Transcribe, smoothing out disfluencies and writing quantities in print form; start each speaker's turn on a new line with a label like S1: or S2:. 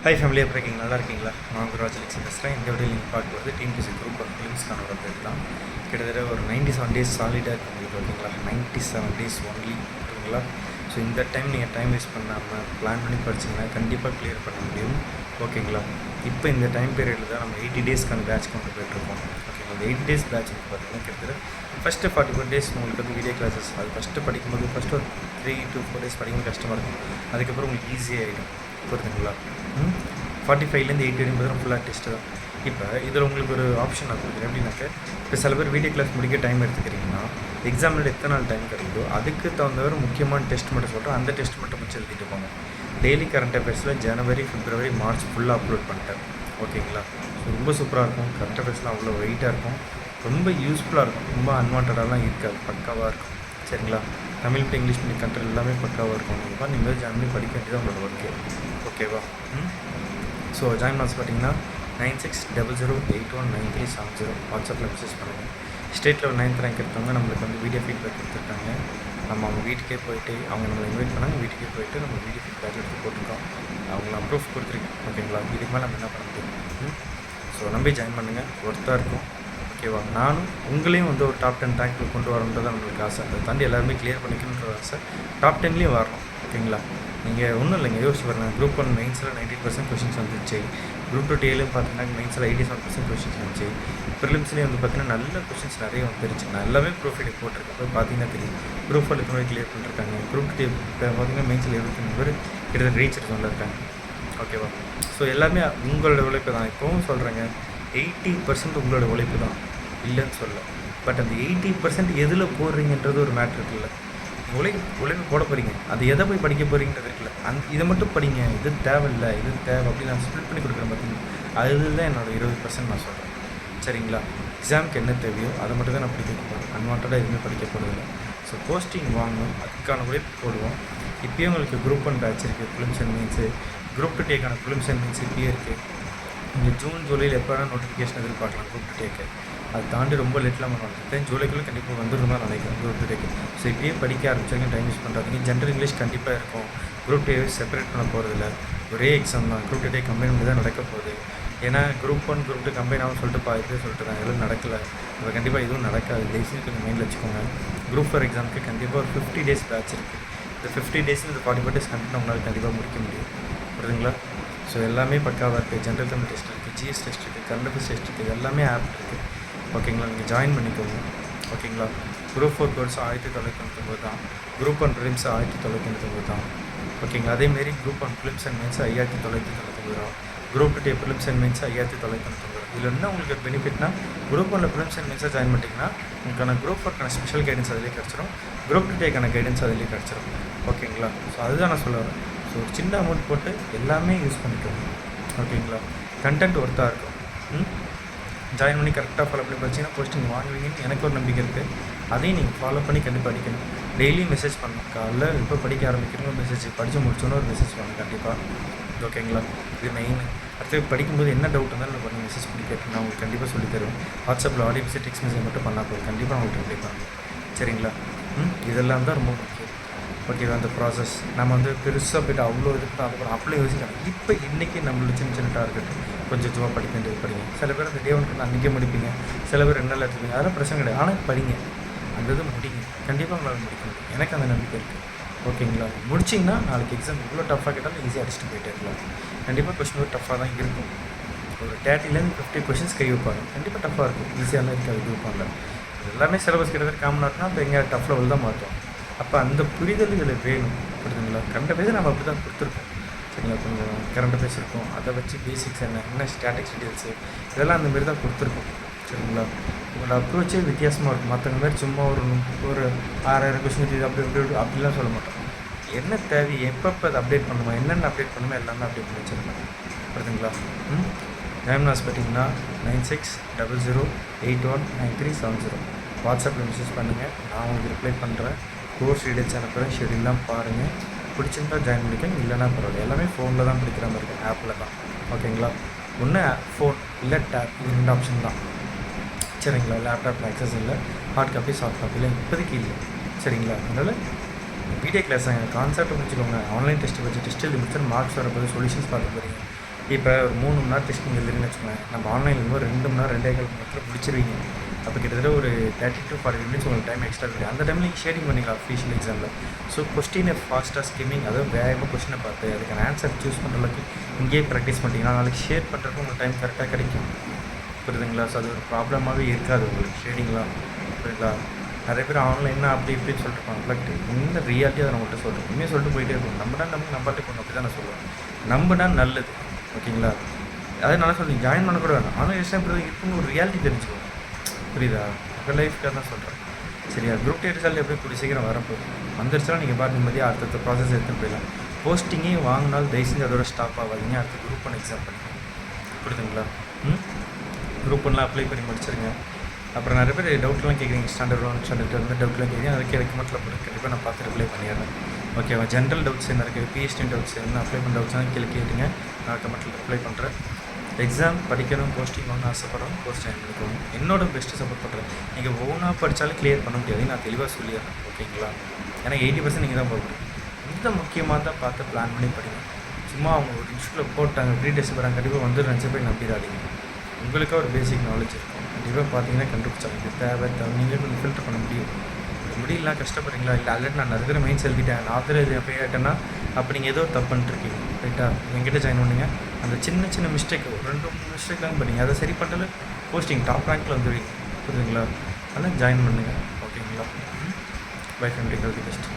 S1: Hi family, எப்படி இருக்கீங்க? நல்லா இருக்கீங்களா? நான் குராஜலிக்ஸ் பேசுகிறேன். இந்த வீடியோ நீங்கள் பார்க்கும்போது டிஎன்பிஎஸ்சி குரூப் ஆஃப் ஃபிலிம்ஸ்க்கான ஒரு அப்டேட் தான். கிட்டத்தட்ட ஒரு 97 டேஸ் சாலிடாக இருக்குது உங்களுக்கு, ஓகேங்களா? 97 டேஸ் ஒன்லி, ஓகேங்களா? ஸோ இந்த டைம் நீங்கள் டைம் வேஸ்ட் பண்ணாமல் பிளான் பண்ணி படிச்சிங்கன்னா கண்டிப்பாக கிளியர் பண்ண முடியும், ஓகேங்களா? இப்போ இந்த டைம் பீரியடில் தான் நம்ம 80 டேஸ்க்கான பேட்ச் கொண்டு போய்ட்டுருக்கோம், ஓகேங்களா? அந்த 80 டேஸ் பேட்ச் வந்து பார்த்திங்கன்னா கிட்டத்தட்ட ஃபஸ்ட்டு 44 டேஸ் உங்களுக்கு வந்து வீடியோ கிளாஸஸ். அது ஃபஸ்ட்டு படிக்கும்போது ஃபஸ்ட்டு ஒரு 3 to 4 டேஸ் படிக்கும்போது கஷ்டமாக இருக்கும். அதுக்கப்புறம் உங்களுக்கு ஈஸியாகிடும், புரியுதுங்களா? 45லேருந்து 80 வரையும் பார்த்தீங்கன்னா ஃபுல்லாக டெஸ்ட்டு தான். இப்போ இதில் உங்களுக்கு ஒரு ஆப்ஷன் நான் கொடுக்குறேன். எப்படின்னாக்க, இப்போ சில பேர் வீடியோ கிளாஸ் முடிக்க டைம் எடுத்துக்கிறீங்கன்னா எக்ஸாமில் எத்தனை நாள் டைம் கிடைக்குதோ அதுக்கு தகுந்தவரை முக்கியமான டெஸ்ட் மட்டும் சொல்கிறேன். அந்த டெஸ்ட் மட்டும் முடிச்சு எழுதிட்டு போங்க. டெய்லி கரண்ட் அஃபேர்ஸில் ஜனவரி, பிப்ரவரி, மார்ச் ஃபுல்லாக அப்லோட் பண்ணிட்டேன், ஓகேங்களா? ஸோ ரொம்ப சூப்பராக இருக்கும். கரண்ட் அஃபேர்ஸ்லாம் அவ்வளோ வெயிட்டாக இருக்கும், ரொம்ப யூஸ்ஃபுல்லாக இருக்கும், ரொம்ப அன்வான்டாலாம் இருக்காது, பக்காவாக இருக்கும், சரிங்களா? Tamil to English medium country எல்லாமே பக்காவாக இருக்கும். நீங்கள் ஜாயின் பண்ணி படிக்க வேண்டியது உங்களோட ஒர்க்கே, ஓகேவா? ஸோ ஜாயின் பண்ண பார்த்தீங்கன்னா 9600819370 வாட்ஸ்அப்பில் மெசேஜ் பண்ணுங்கள். ஸ்டேட் லெவல் 9th ரேங்க் எடுத்தவங்க நம்மளுக்கு வந்து வீடியோ ஃபீட்பேக் கொடுத்துருக்காங்க. நம்ம அவங்க வீட்டுக்கே போய்ட்டு, அவங்க நம்மளை இன்வைட் பண்ணாங்க, வீட்டுக்கே போய்ட்டு நம்ம வீடியோ ஃபீட்பேக் எடுத்து போட்டிருக்கோம். அவங்களாம் ப்ரூஃப் கொடுத்துருக்கேன், ஓகேங்களா? இதுக்கு மேலே நம்ம என்ன பண்ண முடியும்? ஸோ நம்பி ஜாயின் பண்ணுங்கள், ஒர்த்தாக இருக்கும், ஓகேவா? நானும் உங்களையும் வந்து ஒரு டாப் 10 ரேங்க்கில் கொண்டு வரணுன்றது நம்மளுக்கு ஆசை. அதை தாண்டி எல்லாருமே கிளியர் பண்ணிக்கணுன்ற ஆசை. டாப் 10லேயும் வரணும், ஓகேங்களா? நீங்கள் ஒன்றும் இல்லைங்க, யோசிச்சு பாருங்கள். குரூப் 1 மெயின்ஸில் 90% கொஷின்ஸ் வந்துச்சு. குரூப் 2 டேலையும் பார்த்தீங்கன்னா மெயின்ஸில் 87% கொஷின்ஸ் வந்துச்சு. ப்ரிலிம்ஸ்லேயும் வந்து பார்த்தீங்கன்னா நல்ல கொஷின்ஸ் நிறைய வந்துருச்சு. நான் எல்லாமே ப்ரூஃப் எடுத்து போட்டிருக்கேன். போய் பார்த்தீங்கன்னா தெரியும். குரூப் 4 எத்தனை கிளியர் பண்ணிருக்காங்க. குரூப் 2 பார்த்தீங்கன்னா மெயின்ஸில் 73 பேர் கிட்டத்தட்ட ரீச் வந்துருக்காங்க, ஓகேவா? ஸோ எல்லாமே உங்களோட உழைப்பு தான். இப்போவும் சொல்கிறேங்க, 80% உங்களோட உழைப்பு தான், இல்லைன்னு சொல்ல. பட் அந்த 80% எதில் போடுறீங்கன்றது ஒரு மேட்ரு இருக்குல்ல. உழைப்பு போட போகிறீங்க, அது எதை போய் படிக்க போகிறீங்கிறது இருக்குல்ல. இதை மட்டும் படிங்க, இது தேவையில்லை, இது தேவை அப்படின்னு நான் ஸ்ப்ளிட் பண்ணி கொடுக்குறேன் பார்த்தீங்கன்னா, அதுதான் என்னோடய 20% நான் சொல்கிறேன், சரிங்களா? எக்ஸாமுக்கு என்ன தேவையோ அதை மட்டும் தான் நான் படிக்க போகிறேன். அன்வான்டாக எதுவுமே படிக்க போகிறதில்ல. ஸோ போஸ்டிங் வாங்கணும், அதுக்கான உழைப்பு போடுவோம். இப்போயும் உங்களுக்கு குரூப் 1 பேட்ச் இருக்குது, ப்ரிலிம்ஸ் அண்ட் மெயின்ஸு. குரூப் 2 டேக்கான ப்ரிலிம்ஸ் அண்ட் மெயின்ஸ் இப்போயே இருக்குது. நீங்கள் ஜூன் ஜூலையில் எப்போ வேணால் நோட்டிஃபிகேஷன் எதிர்பார்க்கலாம் குரூப் 2 டேக்கு. அதை தாண்டி ரொம்ப லேட்லாம் பண்ணுவாங்க. ஜூலைக்குள்ளே கண்டிப்பாக வந்துடும் தான் நினைக்கிறேன் குரூப் 2 டேக்கு. ஸோ இப்போயே படிக்க ஆரம்பிச்சிருங்க, டைம் யூஸ் பண்ணுறாங்க. ஜென்ரல் இங்கிலீஷ் கண்டிப்பாக இருக்கும். குரூப் 2 செப்பரேட் பண்ண போகிறதில்ல, ஒரே எக்ஸாம் தான். குரூப் 2 டே கம்பைன் பண்ணி தான் நடக்க போகுது. ஏன்னா குரூப் 1 குரூப் 2 கம்பைன் ஆகும் சொல்லிட்டு பாதிட்டு சொல்லிட்டு தான் எதுவும் நடக்கலை. இப்போ கண்டிப்பாக எதுவும் நடக்காது. டேஸும் கொஞ்சம் மைண்டில் வச்சுக்கோங்க. குரூப் 4 எக்ஸாமுக்கு கண்டிப்பாக ஒரு 50 டேஸ் பேட்ச் இருக்குது. இந்த 50 டேஸில் இந்த 45 டேஸ் கண்டிப்பாக உங்களால் கண்டிப்பாக முடிக்க முடியும், புரியுதுங்களா? ஸோ எல்லாமே பக்காவாக இருக்குது. ஜென்ரல் தமிழ் டெஸ்ட் இருக்குது, ஜிஎஸ் டெஸ்ட் இருக்குது, கரண்ட் அஃபேர்ஸ் டெஸ்ட் இருக்குது, எல்லாமே ஆப் இருக்குது, ஓகேங்களா? நீங்கள் ஜாயின் பண்ணிக்கோங்க, ஓகேங்களா? குரூப் 4 கோர்ஸ் 1999 தான். குரூப் 1 ப்ரிலிம்ஸ் 1999 தான், ஓகேங்களா? அதேமாரி குரூப் 1 ப்ரிலிம்ஸ் அண்ட் மெயின்ஸ் 5999 தான். Group 2 prelims and mains 5999. இதில் என்ன உங்களுக்கு பெனிஃபிட்னா, குரூப் 1 ப்ரிலிம்ஸ் அண்ட் மெயின்ஸாக ஜாயின் பண்ணிட்டீங்கன்னா உங்களுக்கான குரூப் 4க்கான ஸ்பெஷல் கைடன்ஸ் அதிலே கிடச்சிரும். குரூப் 2 டேக்கான கைடன்ஸ் அதிலே கிடச்சிரும், ஓகேங்களா? ஸோ அதுதான் நான் சொல்ல வரேன். ஸோ ஒரு சின்ன அமௌண்ட் போட்டு எல்லாமே யூஸ் பண்ணிக்கோங்க, ஓகேங்களா? கண்டென்ட் ஒர்த்தாக இருக்கும். ஜாயின் பண்ணி கரெக்டாக ஃபாலோ பண்ணி படிச்சிங்கன்னா போஸ்டிங் வாங்குவீங்கன்னு எனக்கு ஒரு நம்பிக்கை இருக்குது. அதையும் நீங்கள் ஃபாலோ பண்ணி கண்டிப்பாக படிக்கணும். டெய்லியும் மெசேஜ் பண்ணணும். காலைல இப்போ படிக்க ஆரம்பிக்கிறவங்க மெசேஜ் படித்து முடிச்சோன்னு ஒரு மெசேஜ் பண்ணணும் கண்டிப்பாக, ஓகேங்களா? இது மெயின். அடுத்து படிக்கும்போது என்ன டவுட் இருந்தாலும் எனக்கு கொஞ்சம் மெசேஜ் பண்ணி கேட்டு நான் உங்களுக்கு கண்டிப்பாக சொல்லி தருவேன். வாட்ஸ்அப்பில் ஆடியோ மெசேஜ் டெக்ஸ்ட் மெசேஜ் மட்டும் பண்ணால் போதும், கண்டிப்பாக உங்களுக்கு ரிப்ளை பண்ணுவேன், சரிங்களா? இதெல்லாம் தான் ரொம்ப முக்கியம், ஓகேவா? அந்த ப்ராசஸ் நம்ம வந்து பெருசாக போய்ட்டு அவ்வளோ இதுக்கு தான் அதுக்கப்புறம் அப்படியே யோசிக்கணும். இப்போ இன்றைக்கி நம்மளோட சின்ன சின்ன டார்கெட் கொஞ்சம் சும்மா படிக்க வேண்டியது படிங்க. சில பேர் அந்த டே 1 அன்றைக்கே முடிப்பீங்க, சில பேர் 2 நாள் எடுத்துப்பீங்க, அதெல்லாம் பிரச்சனை கிடையாது. ஆனால் படிங்க, அந்த இது முடிங்க, கண்டிப்பாக உங்களால் முடிக்க முடியும். எனக்கு அந்த நம்பிக்கை இருக்குது, ஓகேங்களா? முடிச்சிங்கன்னா நாளைக்கு எக்ஸாம் இவ்வளோ டஃப்பாக கேட்டாலும் ஈஸியாக அடிச்சுட்டு போயிட்டே இருக்கலாம். கண்டிப்பாக கொஸ்டின் டஃப்பாக தான் இருக்கும். ஒரு 30லேருந்து 50 கொஷின்ஸ் கை வைப்பாங்க, கண்டிப்பாக டஃப்பாக இருக்கும், ஈஸியாகலாம் இருக்காது. இது வைப்பாங்க எல்லாமே சிலபஸ் கிட்டத்தட்ட காமனாக இருக்குன்னா அப்போ எங்கே டஃப் லெவல் தான் மாற்றோம். அப்போ அந்த புரிதல்கள் வேணும், புரியுதுங்களா? கரண்ட் அஃபேர்ஸ் நம்ம அப்படி தான் கொடுத்துருக்கோம், சரிங்களா? கொஞ்சம் கரண்ட் அஃபேர்ஸ் இருக்கும், அதை வச்சு பேசிக்ஸ் என்ன ஸ்டாட்டிக்ஸ் டீட்டெயில்ஸு இதெல்லாம் அந்தமாரி தான் கொடுத்துருக்கோம், சரிங்களா? உங்களோட அப்ரோச்சே வித்தியாசமாக இருக்கும். மற்றவங்க மாதிரி சும்மா ஒரு 6000 கொஸ்டின் இது அப்படி அப்படிலாம் சொல்ல மாட்டோம். என்ன தேவை, எப்பப்போ அதை அப்டேட் பண்ணுமா, என்னென்ன அப்டேட் பண்ணுமோ எல்லாமே அப்டேட் பண்ணி வச்சுருக்கோம், புரியுதுங்களா? ஜாயின் பார்த்தீங்கன்னா 9600819370 வாட்ஸ்அப்பில் மெசேஜ் பண்ணுங்கள். நான் உங்களுக்கு ரிப்ளை பண்ணுறேன். கோர்ஸ் டீடைல்ஸ் அனுப்புகிறேன், ஷெடியூல்லாம் பாருங்கள். பிடிச்சிருந்தா ஜாயின் பண்ணிக்கோங்க, இல்லைனா பரவாயில்ல. எல்லாமே ஃபோனில் தான் படிக்கிற மாதிரி இருக்கும், ஆப்பில் தான், ஓகேங்களா? ஒன்று ஃபோன் இல்லை டேப், இது 2 ஆப்ஷன் தான், சரிங்களா? லேப்டாப்பில் ஆக்சஸ் இல்லை, ஹார்ட் காப்பி சாஃப்ட் காப்பியில் இப்போதைக்கு இல்லை, சரிங்களா? அதனால் வீடியோ கிளாஸ் கான்செப்ட் முடிச்சுக்கோங்க. ஆன்லைன் டெஸ்ட்டு வச்சு டெஸ்ட் எழுதி முடிச்சு மார்க்ஸ் வரப்போது சொல்யூஷன்ஸ் பார்க்க போகிறீங்க. இப்போ ஒரு 3 மணி நேரம் டெஸ்டிங் எழுதுறீங்கன்னு வச்சுக்கோங்க, நம்ம ஆன்லைனில் இருக்கும்போது 2 மணி நேரம் 2.25 மணி நேரத்தில் முடிச்சிருவீங்க. அப்போ கிட்டத்தட்ட ஒரு 30 to 40 மினிட்ஸ் உங்களுக்கு டைம் எக்ஸ்ட்ரா இருக்குது. அந்த டைமில் நீங்கள் ஷேடிங் பண்ணிக்கலாம் அஃபிஷியல் எக்ஸாமில். ஸோ கொஸ்டினை ஃபாஸ்ட்டாக ஸ்கிம்மிங், அதாவது வேகமாக கொஸ்டினை பார்த்து அதுக்கான ஆன்சர் சூஸ் பண்ணுற அளவுக்கு இங்கேயே ப்ராக்டிஸ் பண்ணிட்டீங்கன்னா நாளைக்கு ஷேர் பண்ணுறதுக்கு உங்களுக்கு டைம் கரெக்டாக கிடைக்கும். புரியுதுங்களா? ஸோ அது ஒரு ப்ராப்ளமாகவே இருக்காது உங்களுக்கு ஷேடிங்லாம். புரியுதா? நிறைய பேர் ஆன்லைன்னா அப்படி இப்படின்னு சொல்லிட்டுருப்பாங்க. பட் இந்த ரியாலிட்டி அதை நம்மகிட்ட சொல்கிறேன். உண்மையாக சொல்லிட்டு போயிட்டே இருக்கும். நம்பாட்டு போகணும், அப்படி தான் நான் சொல்லுவேன். நம்பினா நல்லது. ஓகேங்களா? அதே நல்லா சொல்லி ஜாயின் பண்ண கூட வேணாம். ஆனால் எக்ஸாம் இருக்குன்னு ஒரு ரியாலிட்டி தெரிஞ்சுக்கணும். புரியுதா? உங்கள் லைஃப்க்காக தான் சொல்கிறேன். சரியா? குரூப் டே ரிசல்ட் எப்படி கூடிய சீக்கிரம் வரப்போகுது. வந்துருச்சுன்னா நீங்கள் பாட்டு நிம்மதியாக அடுத்த ப்ராசஸ் எடுத்துகிட்டு போயிடலாம். போஸ்டிங்கே வாங்கினாலும் தயவு செஞ்சு அதோட ஸ்டாப் ஆகாதீங்க. அடுத்து குரூப் 1 எக்ஸாம் பண்ணிக்கலாம். புரியுதுங்களா? குரூப் 1 அப்ளை பண்ணி முடிச்சிருங்க. அப்புறம் நிறைய பேர் டவுட்லாம் கேட்குறீங்க. ஸ்டாண்டர்ட் 1 ஸ்டாண்டர்ட் 2 டவுட்லாம் கேட்குறீங்க. அதுக்கு ரெக்கமெண்ட்டில் போட்டு கண்டிப்பாக நான் பார்த்து ரிப்ளை பண்ணிடுறேன். ஓகேவா? ஜென்ரல் டவுட்ஸ் என்ன இருக்குது, பிஹெச்டி டவுட்ஸ் என்ன, அப்ளை பண்ண டவுட்ஸ்லாம் கீழே கேட்டுங்க. நான் கமெண்ட்டில் ரிப்ளை பண்ணுறேன். எக்ஸாம் படிக்கணும், போஸ்டிங் வாங்கணும் ஆசைப்பட்றோம், போஸ்ட் ஜாயின் பண்ணிக்கணும். என்னோட பெஸ்ட்டு சப்போர்ட் பண்ணுறேன். நீங்கள் ஒவ்வொன்றா படித்தாலும் கிளியர் பண்ண முடியாது, நான் தெளிவாக சொல்லிடுறேன். ஓகேங்களா? ஏன்னா 80% நீங்கள் தான் போக முடியும். இந்த முக்கியமாக தான் பார்த்து பிளான் பண்ணி படிங்க. சும்மா அவங்க ஒரு இன்ஸ்டியூட்டில் போட்டாங்க, ப்ரீ டெஸ்ட் போகிறாங்க, கண்டிப்பாக வந்து 2 போய் நம்பிடாதீங்க. உங்களுக்காக ஒரு பேசிக் நாலேஜ் இருக்கும். கண்டிப்பாக பார்த்தீங்கன்னா கண்டுபிடிச்சாங்க இது தேவை நீங்களே கொஞ்சம் ஃபில்டர் பண்ண முடியும். முடியலாம் கஷ்டப்படுறீங்களா? இல்லை ஆல்ரெடி நான் நிறைய மெயின்ஸ் எழுதிட்டேன், நான் ஆத்தர் எழுதி போய் ஆகிட்டேன்னா அப்போ நீங்கள் ஏதோ தப்பு பண்ணிட்டுருக்கீங்க. ரைட்டா? எங்கிட்ட ஜாயின் பண்ணுங்க. அந்த சின்ன சின்ன மிஸ்டேக் 2-3 மிஸ்டேக்லாம் பண்ணீங்க, அதை சரி பண்ணல போஸ்டிங் டாப் ரேங்க்கில் வந்துடுவீங்க. புரியுதுங்களா? அதெல்லாம் ஜாயின் பண்ணுங்கள். ஓகேங்களா? By friend, best.